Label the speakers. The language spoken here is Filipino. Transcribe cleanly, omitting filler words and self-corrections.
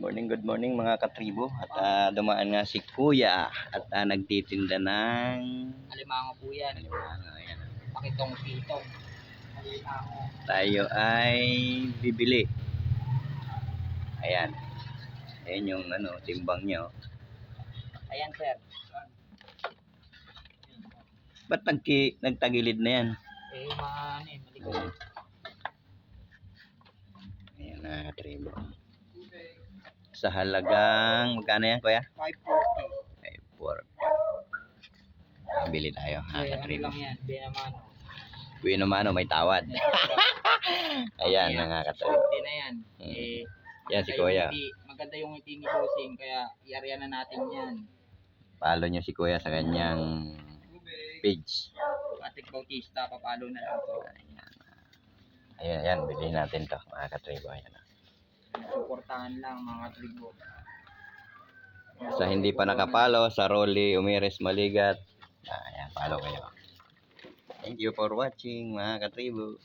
Speaker 1: Good morning mga katribo. At dumaan nga si Kuya at nagtitinda ng
Speaker 2: Alimango po yan.
Speaker 1: alimango. Ayan.
Speaker 2: Pakitong-pitong. Alimango.
Speaker 1: Tayo ay bibili. Ayan. Ayan yung timbang niya. Oh.
Speaker 2: Ayan, sir.
Speaker 1: Ba't nagtagilid na yan?
Speaker 2: Malikot.
Speaker 1: Ayan mga katribo. Sa halagang, magkano yan Kuya?
Speaker 2: 540.
Speaker 1: 540. Bili tayo mga
Speaker 2: Ano
Speaker 1: katribo.
Speaker 2: lang yan? Binamano.
Speaker 1: Uwi naman may tawad. Ayan mga katribo.
Speaker 2: 40 na yan.
Speaker 1: Yan si Kuya.
Speaker 2: Maganda yung ngiti ni Bossing, kaya i-area na natin yan.
Speaker 1: Follow nyo si Kuya sa kanyang page.
Speaker 2: Patrick Bautista, papalo na lang to.
Speaker 1: Ayan, bilhin natin to mga katribo. Ayan.
Speaker 2: Suportahan lang mga tribo.
Speaker 1: Sa hindi pa nakapalo, sa Rolly Umires Maligat, ayan, follow kayo. Thank you for watching mga katribo.